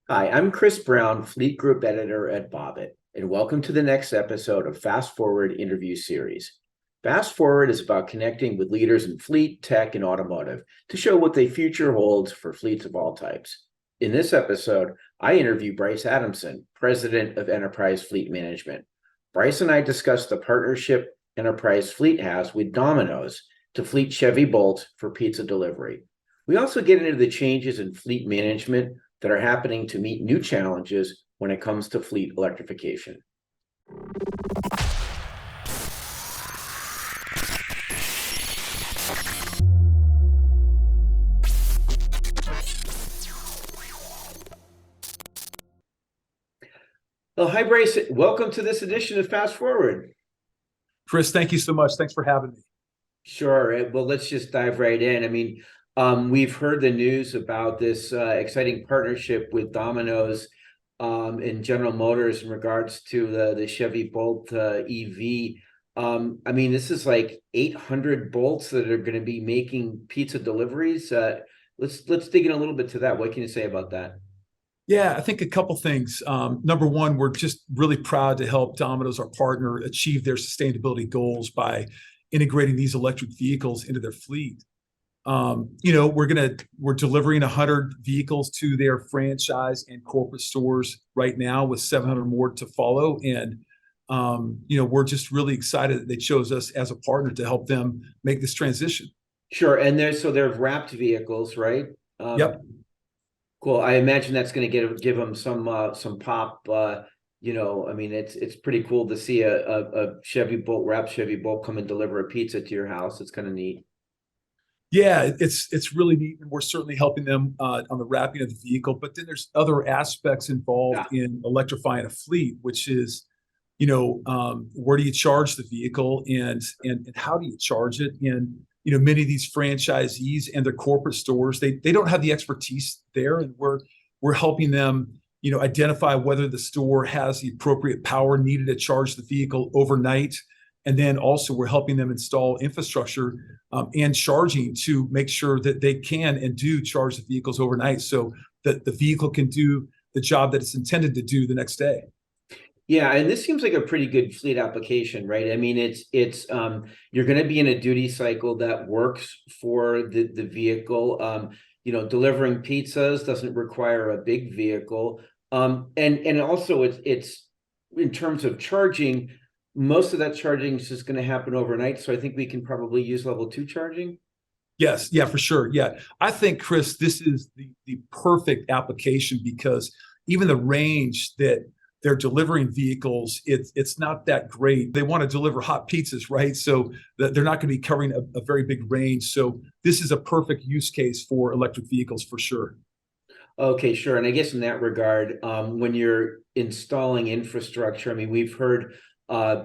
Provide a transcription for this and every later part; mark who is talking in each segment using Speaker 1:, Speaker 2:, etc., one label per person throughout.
Speaker 1: Hi, I'm Chris Brown, Fleet Group Editor at Bobit, and welcome to the next episode of Fast Forward interview series. Fast Forward is about connecting with leaders in fleet, tech, and automotive to show what the future holds for fleets of all types. In this episode, I interview Brice Adamson, President of Enterprise Fleet Management. Brice and I discuss the partnership Enterprise Fleet has with Domino's to fleet Chevy Bolts for pizza delivery. We also get into the changes in fleet management that are happening to meet new challenges when it comes to fleet electrification. Well, hi, Brice. Welcome to this edition of Fast Forward.
Speaker 2: Chris, thank you so much. Thanks for having me.
Speaker 1: Sure. Well, let's just dive right in. We've heard the news about this exciting partnership with Domino's and General Motors in regards to the Chevy Bolt EV. This is like 800 Bolts that are going to be making pizza deliveries. Let's dig in a little bit to that. What can you say about that?
Speaker 2: Yeah, I think a couple things. Number one, we're just really proud to help Domino's, our partner, achieve their sustainability goals by integrating these electric vehicles into their fleet. We're delivering 100 vehicles to their franchise and corporate stores right now, with 700 more to follow. And we're just really excited that they chose us as a partner to help them make this transition.
Speaker 1: Sure. And they're wrapped vehicles, right? Um,
Speaker 2: Yep.
Speaker 1: Cool. I imagine that's going to give them some pop. It's pretty cool to see a Chevy Bolt, wrapped Chevy Bolt, come and deliver a pizza to your house. It's kind of neat.
Speaker 2: Yeah, it's really neat, and we're certainly helping them on the wrapping of the vehicle. But then there's other aspects involved
Speaker 1: Yeah.
Speaker 2: in electrifying a fleet, which is, where do you charge the vehicle, and how do you charge it? And many of these franchisees and their corporate stores, they don't have the expertise there, and we're helping them, identify whether the store has the appropriate power needed to charge the vehicle overnight. And then also we're helping them install infrastructure and charging to make sure that they can and do charge the vehicles overnight, so that the vehicle can do the job that it's intended to do the next day.
Speaker 1: Yeah, and this seems like a pretty good fleet application, right? It's you're going to be in a duty cycle that works for the vehicle. Delivering pizzas doesn't require a big vehicle. And also it's in terms of charging, most of that charging is just going to happen overnight. So I think we can probably use level two charging.
Speaker 2: Yes, yeah, for sure. Yeah. I think, Chris, this is the perfect application, because even the range that they're delivering vehicles, it's not that great. They want to deliver hot pizzas, right? So that they're not going to be covering a very big range. So this is a perfect use case for electric vehicles for sure.
Speaker 1: Okay, sure. And I guess in that regard, when you're installing infrastructure, we've heard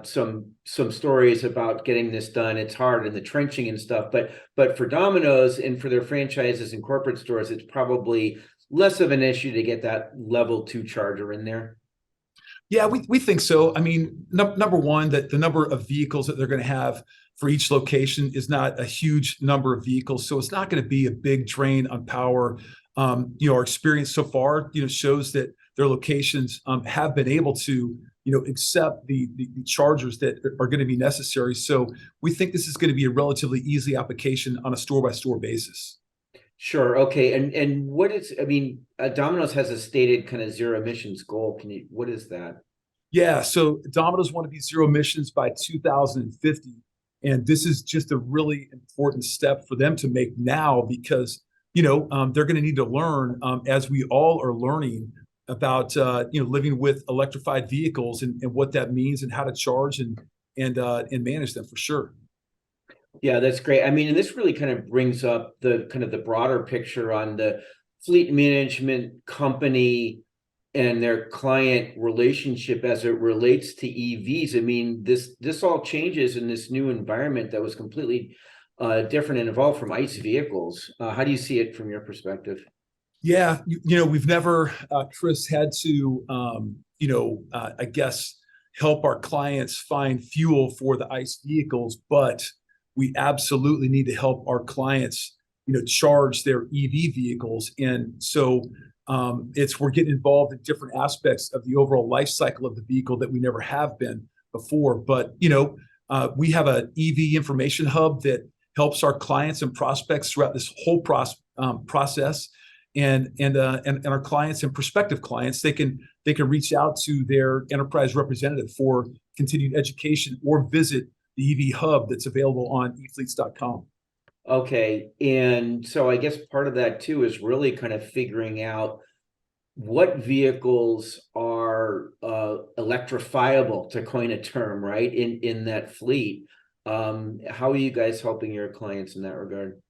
Speaker 1: some stories about getting this done. It's hard in the trenching and stuff, but for Domino's and for their franchises and corporate stores, it's probably less of an issue to get that level two charger in there.
Speaker 2: Yeah, we think so. Number one, that the number of vehicles that they're going to have for each location is not a huge number of vehicles, so it's not going to be a big drain on power. Our experience so far, shows that their locations have been able to, accept the chargers that are going to be necessary. So we think this is going to be a relatively easy application on a store by store basis.
Speaker 1: Sure. Okay. And Domino's has a stated kind of zero emissions goal. What is that?
Speaker 2: Yeah, so Domino's want to be zero emissions by 2050. And this is just a really important step for them to make now, because, they're going to need to learn, as we all are learning about, living with electrified vehicles, and what that means, and how to charge and manage them for sure.
Speaker 1: Yeah, that's great. And this really kind of brings up the kind of the broader picture on the fleet management company and their client relationship as it relates to EVs. This all changes in this new environment that was completely different and evolved from ICE vehicles. How do you see it from your perspective?
Speaker 2: Yeah, we've never, Chris, had to, I guess, help our clients find fuel for the ICE vehicles, but we absolutely need to help our clients charge their EV vehicles. And so we're getting involved in different aspects of the overall life cycle of the vehicle that we never have been before. But we have an EV information hub that helps our clients and prospects throughout this whole process. And our clients and prospective clients, they can reach out to their enterprise representative for continued education or visit the EV hub that's available on efleets.com.
Speaker 1: Okay. And so I guess part of that too is really kind of figuring out what vehicles are electrifiable, to coin a term, right, in that fleet. How are you guys helping your clients in that regard?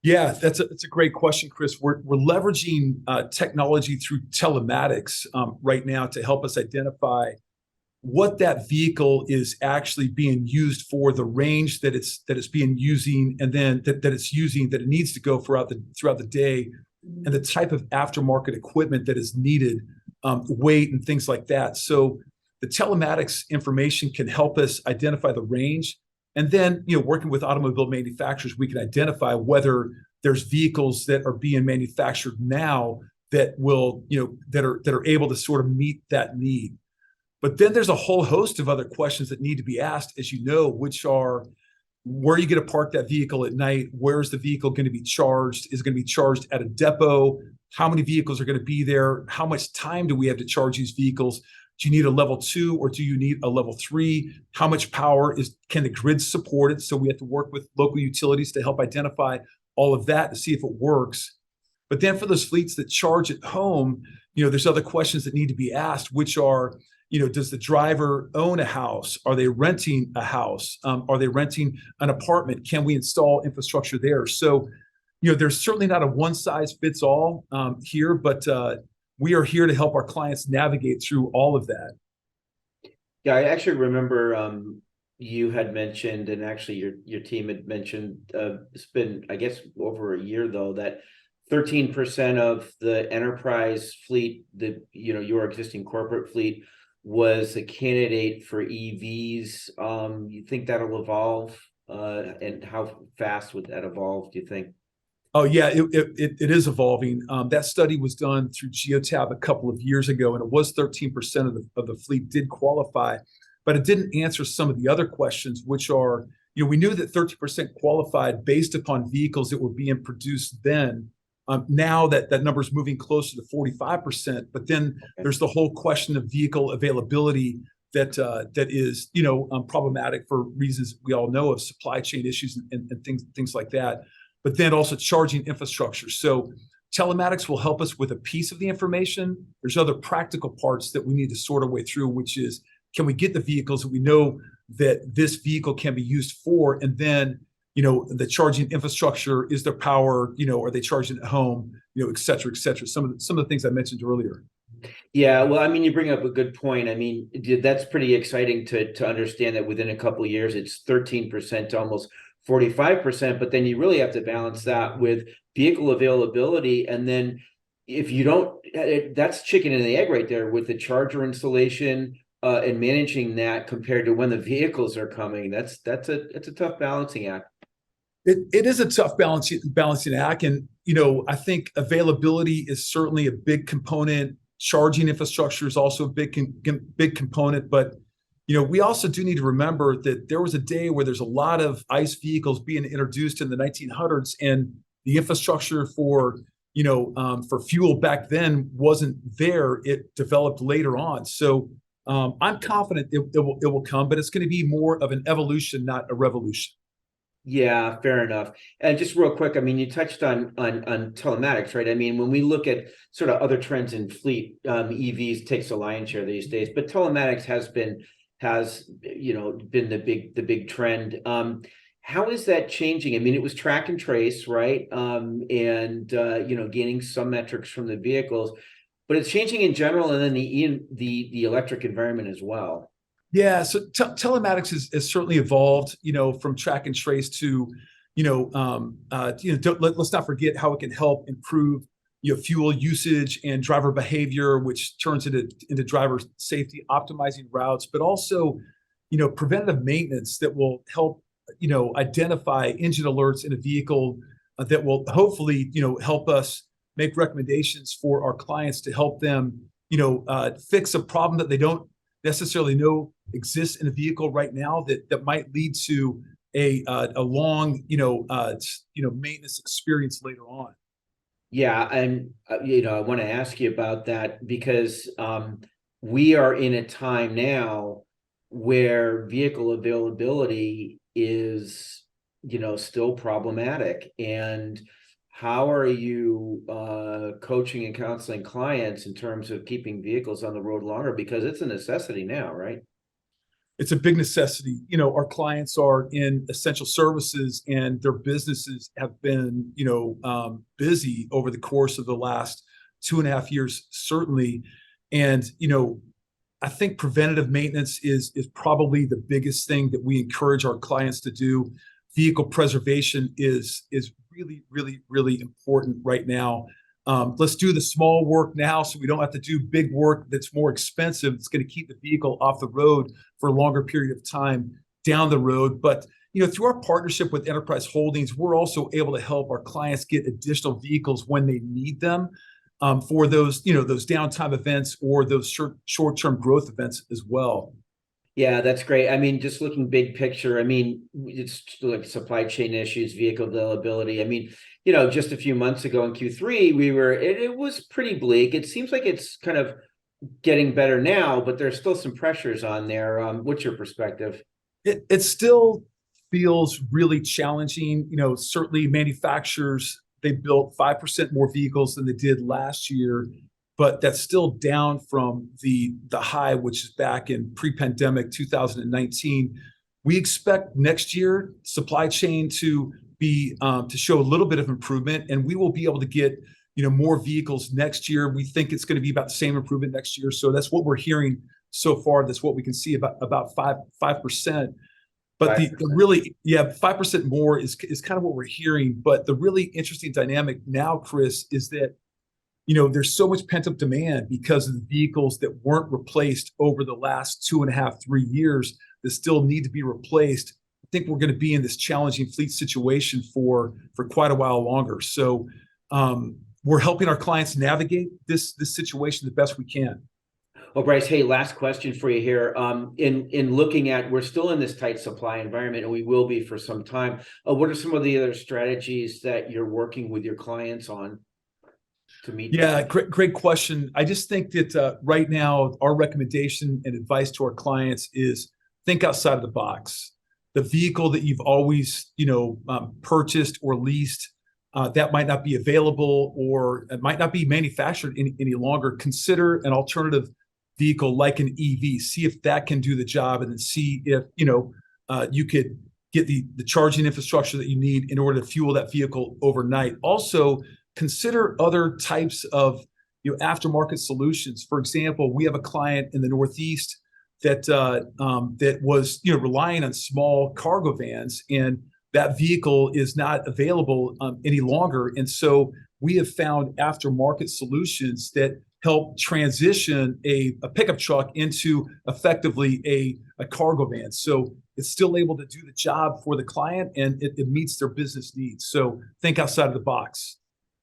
Speaker 2: Yeah, that's a great question, Chris. We're leveraging technology through telematics right now to help us identify what that vehicle is actually being used for, the range that it's being using, and then that it needs to go throughout the day, and the type of aftermarket equipment that is needed, weight and things like that. So the telematics information can help us identify the range. And then, working with automobile manufacturers, we can identify whether there's vehicles that are being manufactured now that will, that are able to sort of meet that need. But then there's a whole host of other questions that need to be asked, as you know, which are, where are you going to park that vehicle at night? Where's the vehicle going to be charged? Is it going to be charged at a depot? How many vehicles are going to be there? How much time do we have to charge these vehicles? Do you need a level 2 or do you need a level 3? How much power can the grid support it? So we have to work with local utilities to help identify all of that to see if it works. But then for those fleets that charge at home, there's other questions that need to be asked, which are, does the driver own a house? Are they renting a house? Are they renting an apartment? Can we install infrastructure there? So, there's certainly not a one size fits all here, but we are here to help our clients navigate through all of that.
Speaker 1: Yeah, I actually remember you had mentioned, and actually your team had mentioned, it's been, I guess, over a year though, that 13% of the enterprise fleet, your existing corporate fleet, was a candidate for EVs. You think that'll evolve? And how fast would that evolve, do you think?
Speaker 2: Oh yeah, it is evolving. That study was done through Geotab a couple of years ago, and it was 13% of the fleet did qualify, but it didn't answer some of the other questions, which are, we knew that 30% qualified based upon vehicles that were being produced then. Now that number is moving closer to 45%, but then there's the whole question of vehicle availability that is problematic for reasons we all know of, supply chain issues and things like that. But then also charging infrastructure. So telematics will help us with a piece of the information. There's other practical parts that we need to sort our way through, which is, can we get the vehicles that we know that this vehicle can be used for, and then the charging infrastructure, is there power, are they charging at home, et cetera, et cetera. Some of the things I mentioned earlier.
Speaker 1: Yeah, well, I mean, you bring up a good point. I mean, that's pretty exciting to understand that within a couple of years, it's 13% to almost 45%, but then you really have to balance that with vehicle availability. And then if you don't, that's chicken and the egg right there with the charger installation and managing that compared to when the vehicles are coming. It's a tough balancing act.
Speaker 2: It is a tough balancing act. And, I think availability is certainly a big component. Charging infrastructure is also a big component. But, we also do need to remember that there was a day where there's a lot of ICE vehicles being introduced in the 1900s, and the infrastructure for fuel back then wasn't there. It developed later on. So I'm confident it will come, but it's going to be more of an evolution, not a revolution.
Speaker 1: Yeah, fair enough. And just real quick, I mean, you touched on telematics, right? I mean, when we look at sort of other trends in fleet, EVs takes a lion's share these days, but telematics has been the big trend. How is that changing? I mean, it was track and trace, right? Gaining some metrics from the vehicles, but it's changing in general, and then the electric environment as well.
Speaker 2: Yeah, so telematics has certainly evolved, from track and trace to, let's not forget how it can help improve, fuel usage and driver behavior, which turns into driver safety, optimizing routes, but also, preventative maintenance that will help, identify engine alerts in a vehicle that will hopefully, help us make recommendations for our clients to help them, fix a problem that they don't necessarily know exists in a vehicle right now that might lead to a long, maintenance experience later on.
Speaker 1: Yeah, and I want to ask you about that because we are in a time now where vehicle availability is, still problematic. And how are you coaching and counseling clients in terms of keeping vehicles on the road longer? Because it's a necessity now, right?
Speaker 2: It's a big necessity. Our clients are in essential services and their businesses have been, busy over the course of the last 2.5 years, certainly. And, I think preventative maintenance is probably the biggest thing that we encourage our clients to do. Vehicle preservation is really, really, really important right now. Let's do the small work now so we don't have to do big work that's more expensive. It's going to keep the vehicle off the road for a longer period of time down the road. But through our partnership with Enterprise Holdings, we're also able to help our clients get additional vehicles when they need them, for those downtime events or those short-term growth events as well.
Speaker 1: Yeah, that's great. I mean, just looking big picture, I mean, it's like supply chain issues, vehicle availability. I mean, just a few months ago in Q3, it was pretty bleak. It seems like it's kind of getting better now, but there's still some pressures on there. What's your perspective?
Speaker 2: It still feels really challenging. Certainly manufacturers, they built 5% more vehicles than they did last year, but that's still down from the high, which is back in pre-pandemic 2019. We expect next year supply chain to be to show a little bit of improvement, and we will be able to get more vehicles next year. We think it's going to be about the same improvement next year. So that's what we're hearing so far. That's what we can see about 5%. But the really, 5% more is kind of what we're hearing. But the really interesting dynamic now, Chris, is that there's so much pent-up demand because of the vehicles that weren't replaced over the last 2.5, 3 years that still need to be replaced. I think we're going to be in this challenging fleet situation for quite a while longer. So we're helping our clients navigate this situation the best we can.
Speaker 1: Well, Brice, hey, last question for you here. In looking at, we're still in this tight supply environment, and we will be for some time. What are some of the other strategies that you're working with your clients on to meet?
Speaker 2: Yeah, great question. I just think that right now, our recommendation and advice to our clients is think outside of the box. The vehicle that you've always, purchased or leased, that might not be available or it might not be manufactured any longer. Consider an alternative vehicle like an EV. See if that can do the job, and then see if you could get the charging infrastructure that you need in order to fuel that vehicle overnight. Also, consider other types of aftermarket solutions. For example, we have a client in the Northeast that was relying on small cargo vans, and that vehicle is not available any longer. And so we have found aftermarket solutions that help transition a pickup truck into effectively a cargo van. So it's still able to do the job for the client, and it meets their business needs. So think outside of the box.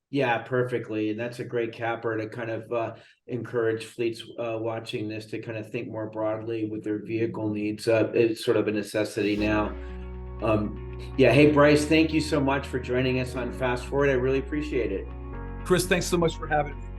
Speaker 1: Yeah, perfectly. And that's a great capper to kind of encourage fleets watching this to kind of think more broadly with their vehicle needs. It's sort of a necessity now. Hey, Brice, thank you so much for joining us on Fast Forward. I really appreciate it.
Speaker 2: Chris, thanks so much for having me.